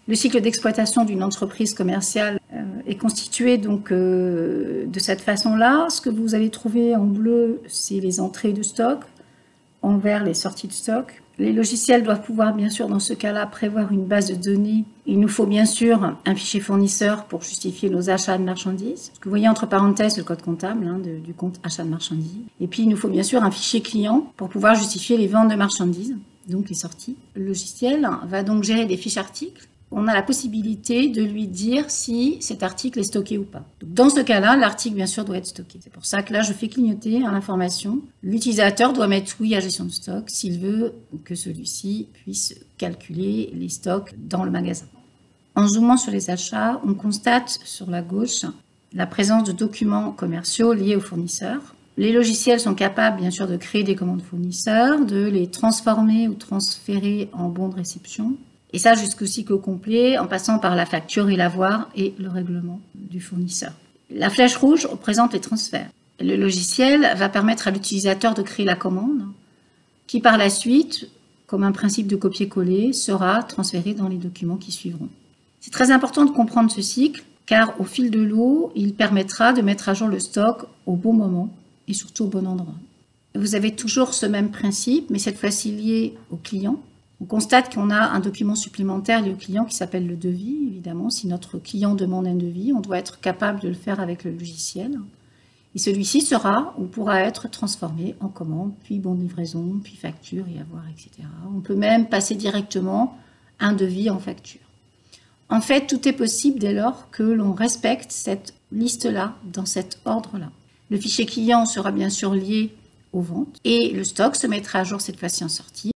Le cycle d'exploitation d'une entreprise commerciale est constitué donc de cette façon-là. Ce que vous allez trouver en bleu, c'est les entrées de stock, en vert les sorties de stock. Les logiciels doivent pouvoir bien sûr dans ce cas-là prévoir une base de données. Il nous faut bien sûr un fichier fournisseur pour justifier nos achats de marchandises. Ce que vous voyez entre parenthèses le code comptable du compte achat de marchandises. Et puis il nous faut bien sûr un fichier client pour pouvoir justifier les ventes de marchandises, donc les sorties. Le logiciel va donc gérer des fiches articles. On a la possibilité de lui dire si cet article est stocké ou pas. Donc dans ce cas-là, l'article, bien sûr, doit être stocké. C'est pour ça que là, je fais clignoter l'information. L'utilisateur doit mettre oui à gestion de stock s'il veut que celui-ci puisse calculer les stocks dans le magasin. En zoomant sur les achats, on constate sur la gauche la présence de documents commerciaux liés aux fournisseurs. Les logiciels sont capables, bien sûr, de créer des commandes fournisseurs, de les transformer ou transférer en bons de réception. Et ça jusqu'au cycle complet, en passant par la facture et l'avoir et le règlement du fournisseur. La flèche rouge représente les transferts. Le logiciel va permettre à l'utilisateur de créer la commande, qui par la suite, comme un principe de copier-coller, sera transférée dans les documents qui suivront. C'est très important de comprendre ce cycle, car au fil de l'eau, il permettra de mettre à jour le stock au bon moment et surtout au bon endroit. Vous avez toujours ce même principe, mais cette fois-ci lié au client. On constate qu'on a un document supplémentaire lié au client qui s'appelle le devis, évidemment. Si notre client demande un devis, on doit être capable de le faire avec le logiciel. Et celui-ci sera ou pourra être transformé en commande, puis bon de livraison, puis facture et avoir, etc. On peut même passer directement un devis en facture. En fait, tout est possible dès lors que l'on respecte cette liste-là, dans cet ordre-là. Le fichier client sera bien sûr lié aux ventes et le stock se mettra à jour cette fois-ci en sortie.